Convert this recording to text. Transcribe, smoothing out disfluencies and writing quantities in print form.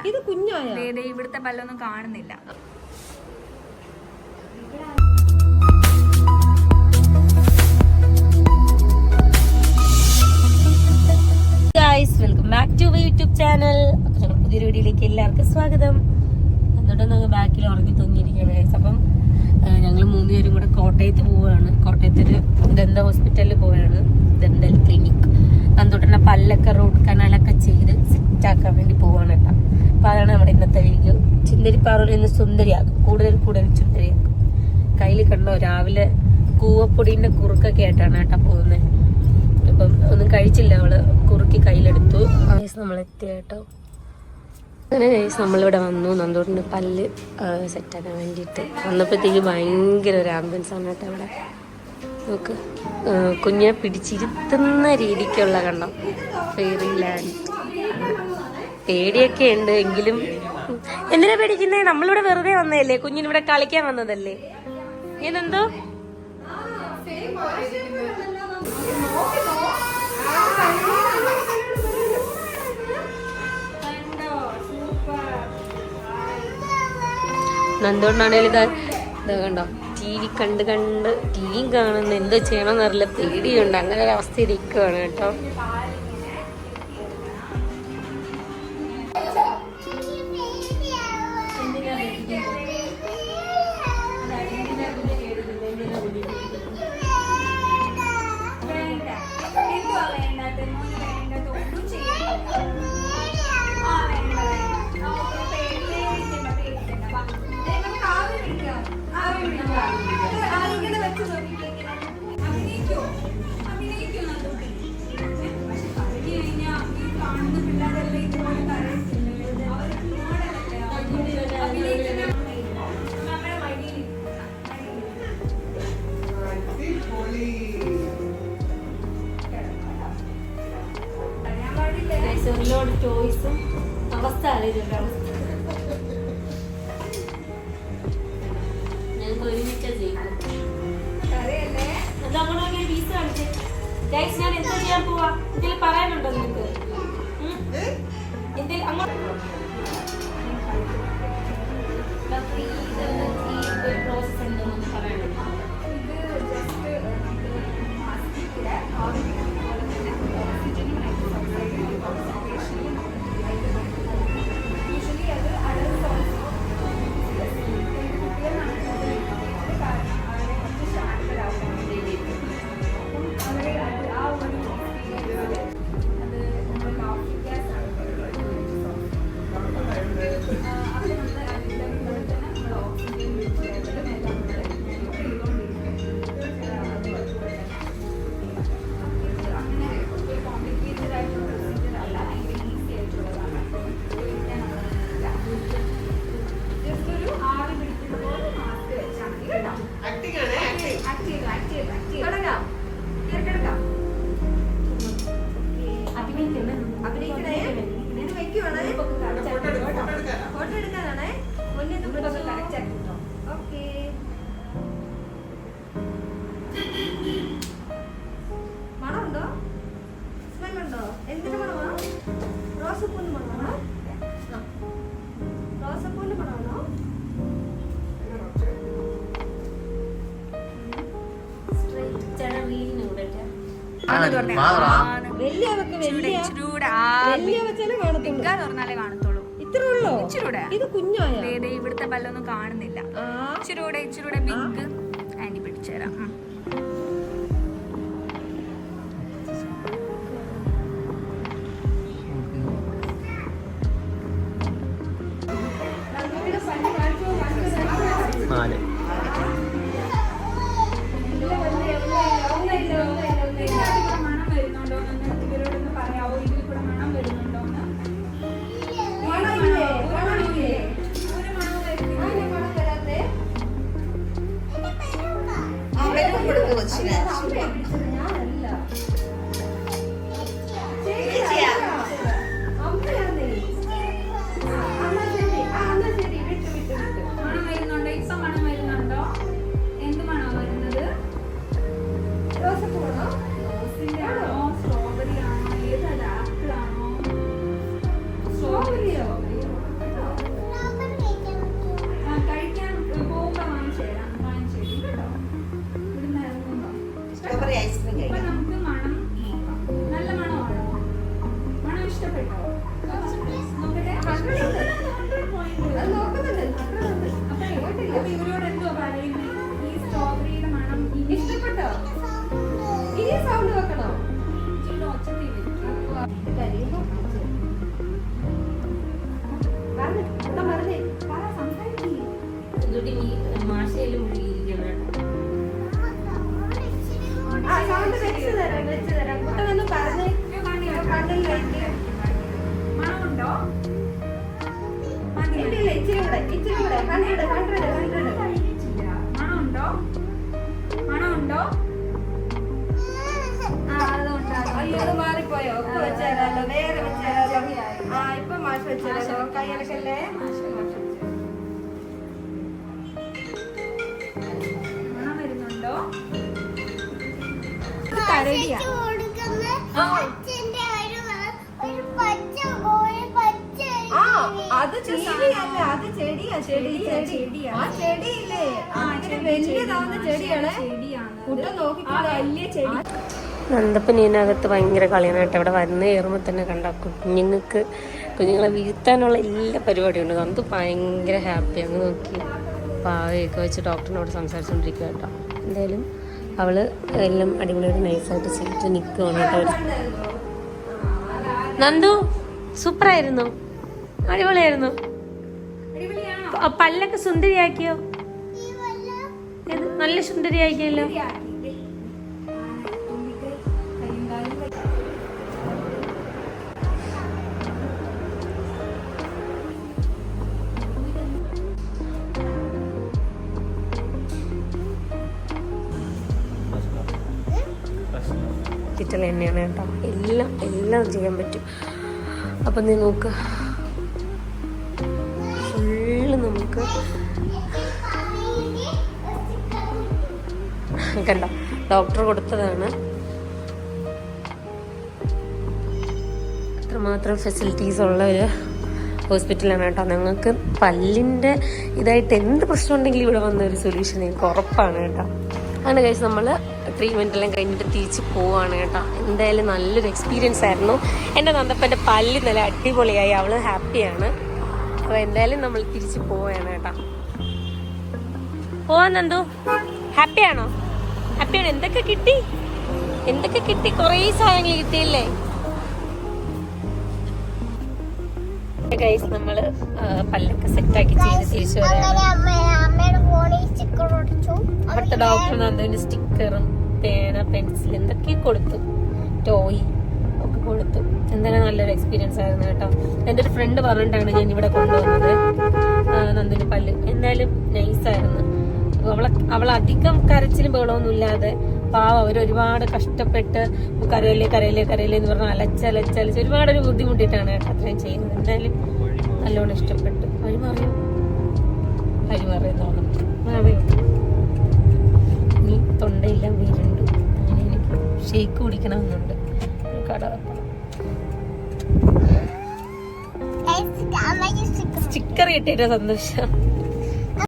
ഇത് കുഞ്ഞായ ഇവിടുത്തെ പല്ലൊന്നും കാണുന്നില്ല. Welcome back to YouTube channel. അപ്പൊ ഞങ്ങൾ പുതിയൊരു വീഡിയോയിലേക്ക് എല്ലാവർക്കും സ്വാഗതം. എന്നിട്ട് ഞങ്ങൾ ബാക്കിൽ ഉറങ്ങി തൂങ്ങിയിരിക്കുകയാണ്. അപ്പം ഞങ്ങൾ 3 പേരും കൂടെ കോട്ടയത്ത് പോവുകയാണ്. കോട്ടയത്തൊരു ദന്ത ഹോസ്പിറ്റലിൽ പോവുകയാണ്, ദന്തൽ ക്ലിനിക്. നന്ദൂട്ടൻ്റെ പല്ലൊക്കെ റൂട്ട് കനാലൊക്കെ ചെയ്ത് സെറ്റാക്കാൻ വേണ്ടി പോവുകയാണ് കേട്ടോ. അപ്പൊ അതാണ് നമ്മുടെ ഇന്നത്തെ വീഡിയോ. ചുന്ദരിപ്പാറ ഇന്ന് സുന്ദരിയാക്കും, കൂടുതൽ ചുന്ദരിയാക്കും. കയ്യിൽ കണ്ടോ രാവിലെ കൂവപ്പൊടീന്റെ കുറുക്കൊക്കെ ആയിട്ടാണ് കേട്ടോ പോകുന്നത്. ഇപ്പം ഒന്നും കഴിച്ചില്ല, അവള് കുറുക്കി കയ്യിലെടുത്തു. നമ്മളെത്തി കേട്ടോ. അങ്ങനെ നമ്മളിവിടെ വന്നു നന്ദൂറിന് പല്ല് സെറ്റാക്കാൻ വേണ്ടിയിട്ട്. വന്നപ്പോഴത്തേക്ക് ഭയങ്കര ഒരു ആംബുലൻസ് ആണ് കേട്ടോ ഇവിടെ. നോക്ക്, കുഞ്ഞിനെ പിടിച്ചിരുത്തുന്ന രീതിക്കുള്ള കണ്ടോ ഫെയറി ലാൻഡ്. പേടിയൊക്കെ ഉണ്ട്, എങ്കിലും എന്തിനാ പേടിക്കുന്നേ? നമ്മളിവിടെ വെറുതെ വന്നതല്ലേ, കുഞ്ഞിനിവിടെ കളിക്കാൻ വന്നതല്ലേ. ഇതെന്തോ നന്ദോണ്ടാണേലും ഇത് കണ്ടോ, ടി വി കണ്ട് ടിവിയും കാണുന്ന എന്തോ ചെയ്യണമെന്നറിയില്ല, പേടിയുണ്ട്. അങ്ങനെ ഒരു അവസ്ഥ ഇരിക്കുകയാണ് കേട്ടോ. ഒരുപാട് ചോയ്സും അവസ്ഥ ഞങ്ങൾക്ക് ഒരുമിച്ച് ജയിക്കും. അതങ്ങനെ പീസ് കാണിച്ചേ. ഗൈസ്, ഞാൻ എന്താ ചെയ്യാൻ പോവാ? എന്തെങ്കിലും പറയാനുണ്ടോ നിനക്ക്? എന്തെങ്കിലും അങ്ങോട്ട് പ്രോസസ് ഉണ്ടോന്ന് പറയാനുണ്ടോ? മണമുണ്ടോ? സ്മെല്ലുണ്ടോ? എന്തിന്റെ മണമാ? റോസപ്പൂവിന്റെ മണമാണോ? റോസപ്പൂവിന്റെ മണമാണോ? ഇത് കുഞ്ഞായ ഇവിടുത്തെ പല്ലൊന്നും കാണുന്നില്ല. ഇച്ചിരൂടെ ബിഗ് ആന്റി പിടിച്ചുതരാം. ഇച്ചിരി കൂടെ 100. മണമുണ്ടോ? അയ്യോ അത് മാറിപ്പോയോ? ഇപ്പൊ വെച്ചാലോ, വേറെ വെച്ചാലോ. ഇപ്പൊ മാഷ് വെച്ചാലോ, കയ്യിലൊക്കെ മണം വരുന്നുണ്ടോ? കരടിയാ. അത് ചെടിയല്ല, അത് ചെടിയാ. ആ ചെടിയില്ലേ, അതിന് വലിയതാവുന്ന ചെടിയാണ്. കുട്ടൻ നോക്കിക്കോളെ, വലിയ ചെടി. നന്ദപ്പൻ ഇതിനകത്ത് ഭയങ്കര കളിയാണ് കേട്ടോ. ഇവിടെ വന്ന് കയറുമ്പോൾ തന്നെ കണ്ട കുഞ്ഞുങ്ങളെ വീഴ്ത്താനുള്ള എല്ലാ പരിപാടിയും ഉണ്ട്. നന്ദു ഭയങ്കര ഹാപ്പി. അങ്ങ് നോക്കി പാവയൊക്കെ വെച്ച് ഡോക്ടറിനോട് സംസാരിച്ചുകൊണ്ടിരിക്കുക കേട്ടോ. എന്തായാലും അവള് എല്ലാം അടിപൊളിയായിട്ട് നൈസായിട്ട് ചെയ്തിട്ട് നിൽക്കുകയാണ് കേട്ടോ. നന്ദു സൂപ്പറായിരുന്നു, അടിപൊളിയായിരുന്നു. പല്ലൊക്കെ സുന്ദരിയാക്കിയോ? നല്ല സുന്ദരിയാക്കിയല്ലോ. കിറ്റൽ തന്നെയാണ് കേട്ടോ. എല്ലാം ചെയ്യാൻ പറ്റും. അപ്പം നീ നോക്ക്, ഫുള്ള് നമുക്ക് കണ്ടോ ഡോക്ടർ കൊടുത്തതാണ്. അത്രമാത്രം ഫെസിലിറ്റീസ് ഉള്ള ഒരു ഹോസ്പിറ്റലാണ് കേട്ടോ. ഞങ്ങൾക്ക് പല്ലിൻ്റെ ഇതായിട്ട് എന്ത് പ്രശ്നം ഉണ്ടെങ്കിലും ഇവിടെ വന്ന ഒരു സൊല്യൂഷൻ നിങ്ങൾക്ക് ഉറപ്പാണ് കേട്ടോ. അങ്ങനെ കഴിച്ച് നമ്മൾ ട്രീറ്റ്മെൻ്റ് എല്ലാം കഴിഞ്ഞിട്ട് തിരിച്ച് പോവാണ് കേട്ടോ. എന്തായാലും നല്ലൊരു എക്സ്പീരിയൻസ് ആയിരുന്നു. എൻ്റെ നന്ദപ്പൻ്റെ പല്ല് നല്ല അടിപൊളിയായി, അവൾ ഹാപ്പിയാണ്. അപ്പോൾ എന്തായാലും നമ്മൾ തിരിച്ച് പോവുകയാണ് കേട്ടോ. പോവാൻ നന്ദു, ഹാപ്പിയാണോ? ഹാപ്പിയാണ്. എന്തൊക്കെ കിട്ടി? കുറേ സാധനങ്ങൾ കിട്ടിയില്ലേ ഗൈസ്? നമ്മള് പല്ലൊക്കെ സെറ്റാക്കി ചെയ്ത് തിരിച്ചു വരാണ്. അവിടുത്തെ ഡോക്ടർ നന്ദുവിന് സ്റ്റിക്കറും പേന, പെൻസിൽ എന്തൊക്കെ കൊടുത്തു, ടോയ് ഒക്കെ കൊടുത്തു. എന്തായാലും നല്ലൊരു എക്സ്പീരിയൻസ് ആയിരുന്നു കേട്ടോ. എൻ്റെ ഒരു ഫ്രണ്ട് പറഞ്ഞിട്ടാണ് ഞാൻ ഇവിടെ കൊണ്ടുവന്നത് നന്ദുവിന് പല്ല്. എന്തായാലും നൈസായിരുന്നു. അവൾ അധികം കരച്ചിലും ബഹളമൊന്നും ഇല്ലാതെ പാവം അവർ ഒരുപാട് കഷ്ടപ്പെട്ട് കരയില്ലേ എന്ന് പറഞ്ഞാൽ അലച്ചലച്ച് ഒരുപാട് ഒരു ബുദ്ധിമുട്ടിയിട്ടാണ് കേട്ടോ അത്രയും ചെയ്യുന്നത്. എന്തായാലും നല്ലോണം ഇഷ്ടപ്പെട്ടു. വഴിമറിയുന്നോണം നീ തൊണ്ടയെല്ലാം വീരുണ്ട്. അങ്ങനെ എനിക്ക് ഷേക്ക് കുടിക്കണമെന്നുണ്ട്. കട സ്റ്റിക്കർ കിട്ടിയിട്ട് സന്തോഷം.